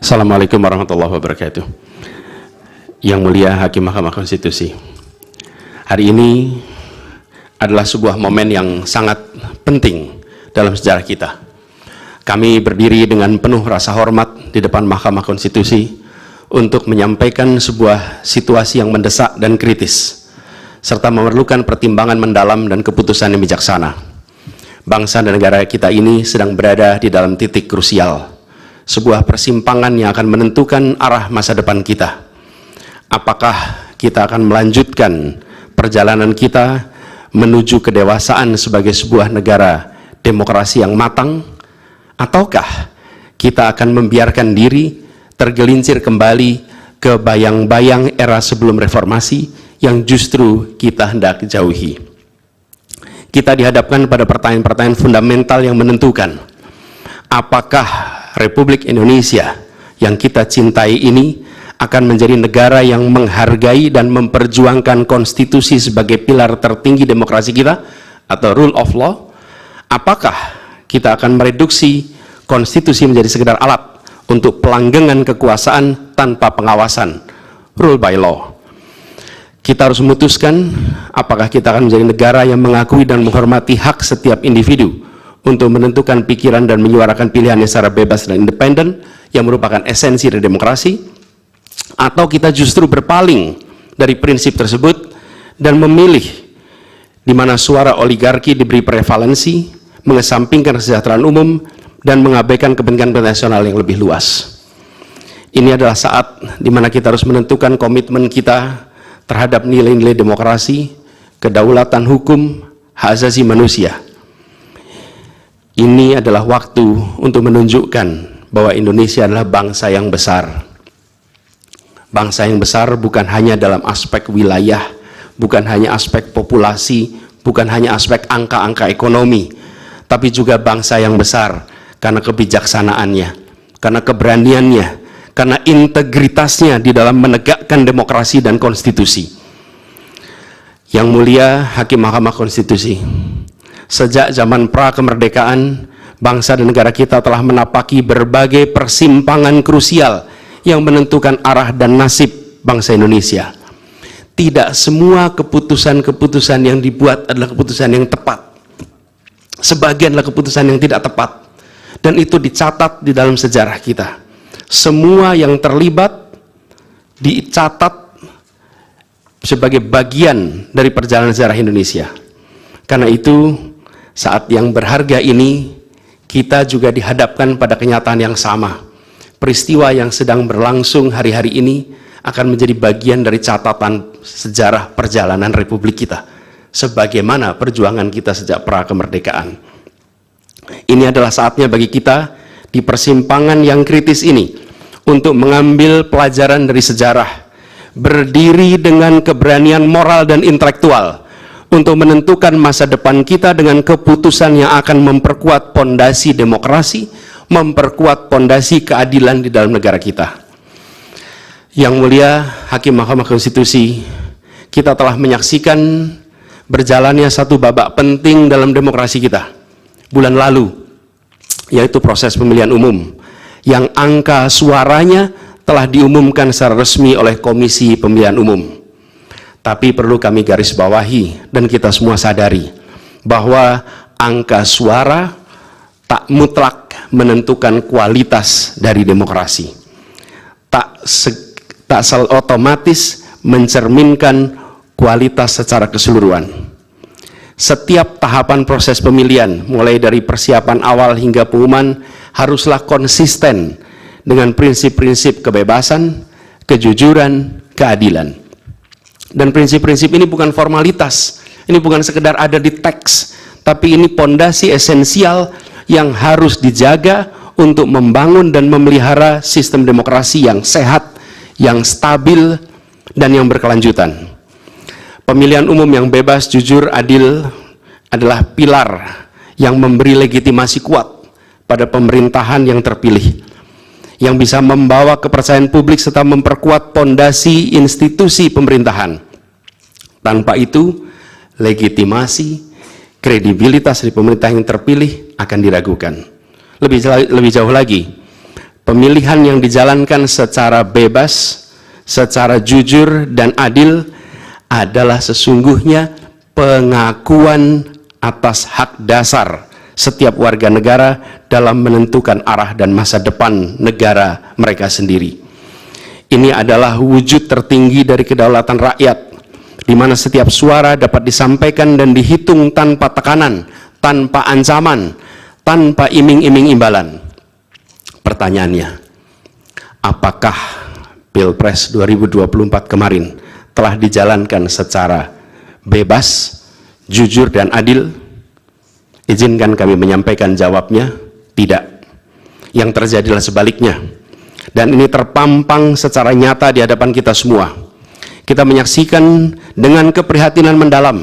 Assalamualaikum warahmatullahi wabarakatuh. Yang mulia Hakim Mahkamah Konstitusi, hari ini adalah sebuah momen yang sangat penting dalam sejarah kita. Kami berdiri dengan penuh rasa hormat di depan Mahkamah Konstitusi untuk menyampaikan sebuah situasi yang mendesak dan kritis, serta memerlukan pertimbangan mendalam dan keputusan yang bijaksana. Bangsa dan negara kita ini sedang berada di dalam titik krusial, sebuah persimpangan yang akan menentukan arah masa depan kita. Apakah kita akan melanjutkan perjalanan kita menuju kedewasaan sebagai sebuah negara demokrasi yang matang, ataukah kita akan membiarkan diri tergelincir kembali ke bayang-bayang era sebelum reformasi yang justru kita hendak jauhi? Kita dihadapkan pada pertanyaan-pertanyaan fundamental yang menentukan apakah Republik Indonesia yang kita cintai ini akan menjadi negara yang menghargai dan memperjuangkan konstitusi sebagai pilar tertinggi demokrasi kita atau rule of law. Apakah kita akan mereduksi konstitusi menjadi sekedar alat untuk pelanggengan kekuasaan tanpa pengawasan, rule by law? Kita harus memutuskan apakah kita akan menjadi negara yang mengakui dan menghormati hak setiap individu untuk menentukan pikiran dan menyuarakan pilihannya secara bebas dan independen yang merupakan esensi dari demokrasi, atau kita justru berpaling dari prinsip tersebut dan memilih di mana suara oligarki diberi prevalensi, mengesampingkan kesejahteraan umum dan mengabaikan kepentingan nasional yang lebih luas. Ini adalah saat di mana kita harus menentukan komitmen kita terhadap nilai-nilai demokrasi, kedaulatan hukum, hak asasi manusia. Ini adalah waktu untuk menunjukkan bahwa Indonesia adalah bangsa yang besar. Bangsa yang besar bukan hanya dalam aspek wilayah, bukan hanya aspek populasi, bukan hanya aspek angka-angka ekonomi, tapi juga bangsa yang besar karena kebijaksanaannya, karena keberaniannya, karena integritasnya di dalam menegakkan demokrasi dan konstitusi. Yang mulia Hakim Mahkamah Konstitusi, sejak zaman pra-kemerdekaan, bangsa dan negara kita telah menapaki berbagai persimpangan krusial yang menentukan arah dan nasib bangsa Indonesia. Tidak semua keputusan-keputusan yang dibuat adalah keputusan yang tepat. Sebagian adalah keputusan yang tidak tepat. Dan itu dicatat di dalam sejarah kita. Semua yang terlibat dicatat sebagai bagian dari perjalanan sejarah Indonesia. Karena itu, saat yang berharga ini, kita juga dihadapkan pada kenyataan yang sama. Peristiwa yang sedang berlangsung hari-hari ini akan menjadi bagian dari catatan sejarah perjalanan Republik kita, sebagaimana perjuangan kita sejak pra-kemerdekaan. Ini adalah saatnya bagi kita di persimpangan yang kritis ini untuk mengambil pelajaran dari sejarah, berdiri dengan keberanian moral dan intelektual untuk menentukan masa depan kita dengan keputusan yang akan memperkuat pondasi demokrasi, memperkuat pondasi keadilan di dalam negara kita. Yang mulia Hakim Mahkamah Konstitusi, kita telah menyaksikan berjalannya satu babak penting dalam demokrasi kita bulan lalu, yaitu proses pemilihan umum yang angka suaranya telah diumumkan secara resmi oleh Komisi Pemilihan Umum. Tapi perlu kami garis bawahi dan kita semua sadari bahwa angka suara tak mutlak menentukan kualitas dari demokrasi. Tak otomatis mencerminkan kualitas secara keseluruhan. Setiap tahapan proses pemilihan, mulai dari persiapan awal hingga pengumuman, haruslah konsisten dengan prinsip-prinsip kebebasan, kejujuran, keadilan. Dan prinsip-prinsip ini bukan formalitas, ini bukan sekedar ada di teks, tapi ini pondasi esensial yang harus dijaga untuk membangun dan memelihara sistem demokrasi yang sehat, yang stabil, dan yang berkelanjutan. Pemilihan umum yang bebas, jujur, adil adalah pilar yang memberi legitimasi kuat pada pemerintahan yang terpilih, yang bisa membawa kepercayaan publik serta memperkuat pondasi institusi pemerintahan. Tanpa itu, legitimasi, kredibilitas dari pemerintah yang terpilih akan diragukan. Lebih jauh lagi, pemilihan yang dijalankan secara bebas, secara jujur dan adil adalah sesungguhnya pengakuan atas hak dasar setiap warga negara dalam menentukan arah dan masa depan negara mereka sendiri. Ini adalah wujud tertinggi dari kedaulatan rakyat, di mana setiap suara dapat disampaikan dan dihitung tanpa tekanan, tanpa ancaman, tanpa iming-iming imbalan. Pertanyaannya, apakah Pilpres 2024 kemarin telah dijalankan secara bebas, jujur, dan adil? Izinkan kami menyampaikan jawabnya, tidak. Yang terjadilah sebaliknya. Dan ini terpampang secara nyata di hadapan kita semua. Kita menyaksikan dengan keprihatinan mendalam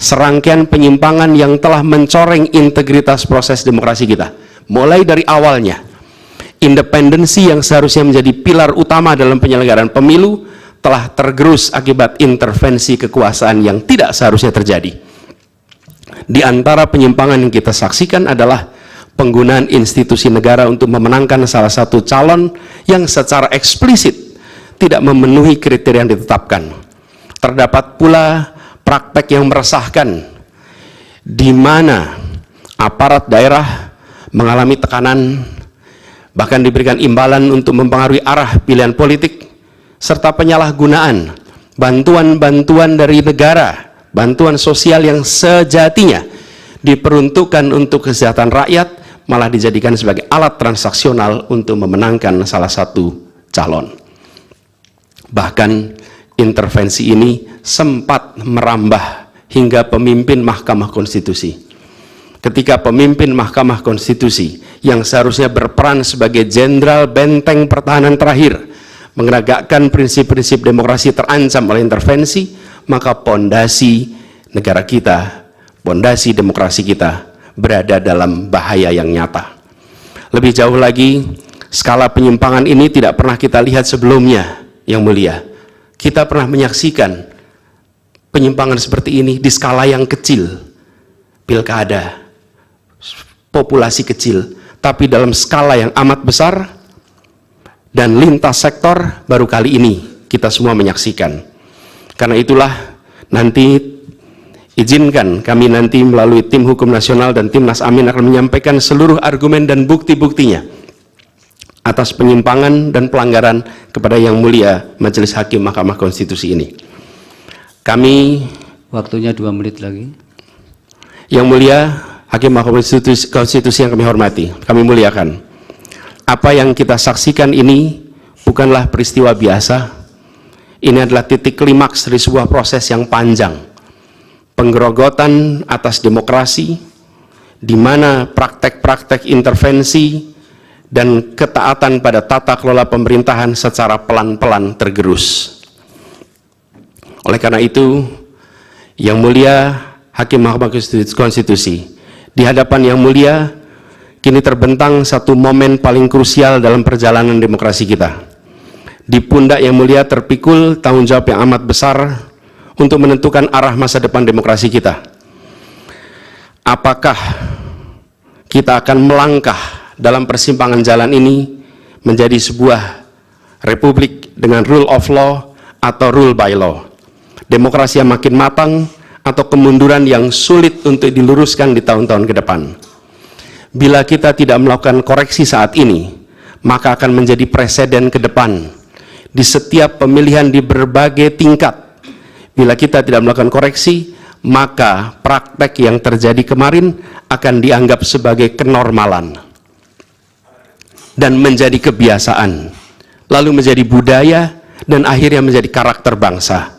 serangkaian penyimpangan yang telah mencoreng integritas proses demokrasi kita. Mulai dari awalnya, independensi yang seharusnya menjadi pilar utama dalam penyelenggaraan pemilu telah tergerus akibat intervensi kekuasaan yang tidak seharusnya terjadi. Di antara penyimpangan yang kita saksikan adalah penggunaan institusi negara untuk memenangkan salah satu calon yang secara eksplisit tidak memenuhi kriteria yang ditetapkan. Terdapat pula praktek yang meresahkan, di mana aparat daerah mengalami tekanan, bahkan diberikan imbalan untuk mempengaruhi arah pilihan politik, serta penyalahgunaan bantuan-bantuan dari negara, bantuan sosial yang sejatinya diperuntukkan untuk kesejahteraan rakyat, malah dijadikan sebagai alat transaksional untuk memenangkan salah satu calon. Bahkan intervensi ini sempat merambah hingga pemimpin Mahkamah Konstitusi. Ketika pemimpin Mahkamah Konstitusi yang seharusnya berperan sebagai jenderal benteng pertahanan terakhir menegakkan prinsip-prinsip demokrasi terancam oleh intervensi, maka pondasi negara kita, pondasi demokrasi kita berada dalam bahaya yang nyata. Lebih jauh lagi, skala penyimpangan ini tidak pernah kita lihat sebelumnya, Yang Mulia. Kita pernah menyaksikan penyimpangan seperti ini di skala yang kecil, pilkada, populasi kecil, tapi dalam skala yang amat besar dan lintas sektor baru kali ini kita semua menyaksikan. Karena itulah nanti izinkan kami nanti melalui tim hukum nasional dan Timnas Amin akan menyampaikan seluruh argumen dan bukti-buktinya atas penyimpangan dan pelanggaran kepada Yang Mulia Majelis Hakim Mahkamah Konstitusi ini. Kami, waktunya 2 menit lagi. Yang Mulia Hakim Mahkamah Konstitusi yang kami hormati, kami muliakan. Apa yang kita saksikan ini bukanlah peristiwa biasa. Ini adalah titik klimaks dari sebuah proses yang panjang. Penggerogotan atas demokrasi, di mana praktek-praktek intervensi dan ketaatan pada tata kelola pemerintahan secara pelan-pelan tergerus. Oleh karena itu, Yang Mulia Hakim Mahkamah Konstitusi, di hadapan Yang Mulia, kini terbentang satu momen paling krusial dalam perjalanan demokrasi kita. Di pundak Yang Mulia terpikul tanggung jawab yang amat besar untuk menentukan arah masa depan demokrasi kita. Apakah kita akan melangkah dalam persimpangan jalan ini menjadi sebuah republik dengan rule of law atau rule by law? Demokrasi yang makin matang atau kemunduran yang sulit untuk diluruskan di tahun-tahun ke depan? Bila kita tidak melakukan koreksi saat ini, maka akan menjadi presiden ke depan di setiap pemilihan di berbagai tingkat. Bila kita tidak melakukan koreksi, maka praktek yang terjadi kemarin akan dianggap sebagai kenormalan dan menjadi kebiasaan, lalu menjadi budaya, dan akhirnya menjadi karakter bangsa.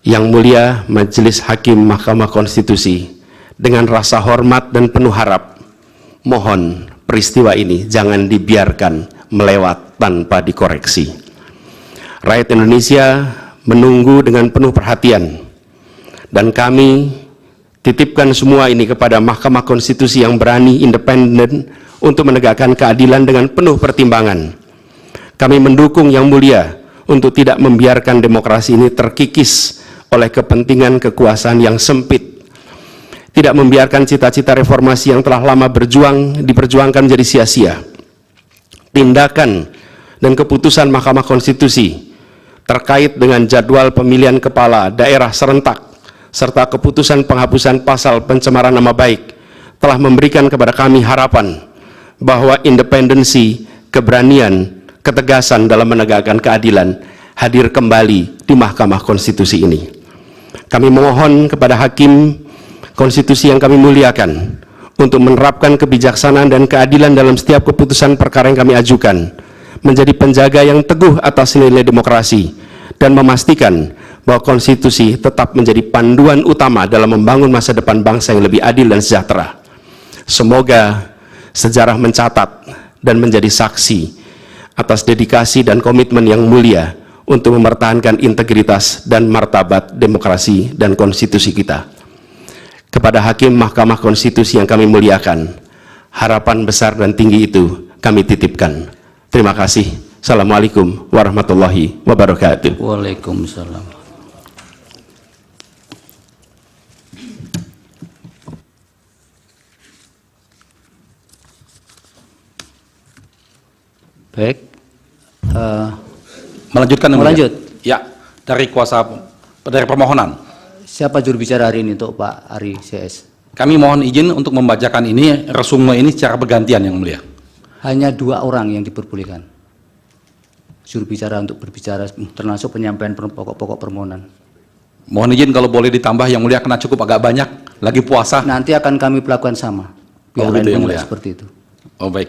Yang Mulia Majelis Hakim Mahkamah Konstitusi, dengan rasa hormat dan penuh harap, mohon peristiwa ini jangan dibiarkan melewat tanpa dikoreksi. Rakyat Indonesia menunggu dengan penuh perhatian, dan kami titipkan semua ini kepada Mahkamah Konstitusi yang berani, independen, untuk menegakkan keadilan dengan penuh pertimbangan. Kami mendukung Yang Mulia untuk tidak membiarkan demokrasi ini terkikis oleh kepentingan kekuasaan yang sempit, tidak membiarkan cita-cita reformasi yang telah lama diperjuangkan menjadi sia-sia. tindakan dan keputusan Mahkamah Konstitusi terkait dengan jadwal pemilihan kepala daerah serentak serta keputusan penghapusan pasal pencemaran nama baik telah memberikan kepada kami harapan bahwa independensi, keberanian, ketegasan dalam menegakkan keadilan hadir kembali di Mahkamah Konstitusi ini. Kami memohon kepada Hakim Konstitusi yang kami muliakan untuk menerapkan kebijaksanaan dan keadilan dalam setiap keputusan perkara yang kami ajukan, menjadi penjaga yang teguh atas nilai demokrasi, dan memastikan bahwa konstitusi tetap menjadi panduan utama dalam membangun masa depan bangsa yang lebih adil dan sejahtera. Semoga sejarah mencatat dan menjadi saksi atas dedikasi dan komitmen yang mulia untuk mempertahankan integritas dan martabat demokrasi dan konstitusi kita. Kepada Hakim Mahkamah Konstitusi yang kami muliakan, harapan besar dan tinggi itu kami titipkan. Terima kasih. Assalamualaikum warahmatullahi wabarakatuh. Waalaikumsalam. Baik. Melanjutkan yang mulia. Melanjut. Ya, dari permohonan. Siapa juru bicara hari ini untuk Pak Ari CS? Kami mohon izin untuk membacakan ini, resume ini secara bergantian yang mulia. Hanya 2 orang yang diperbolehkan juru bicara untuk berbicara, termasuk penyampaian pokok-pokok permohonan. Mohon izin kalau boleh ditambah yang mulia, karena cukup agak banyak, lagi puasa. Nanti akan kami perlakukan sama. Biar Oh, gitu lain yang pun mulia. seperti itu. Oh baik.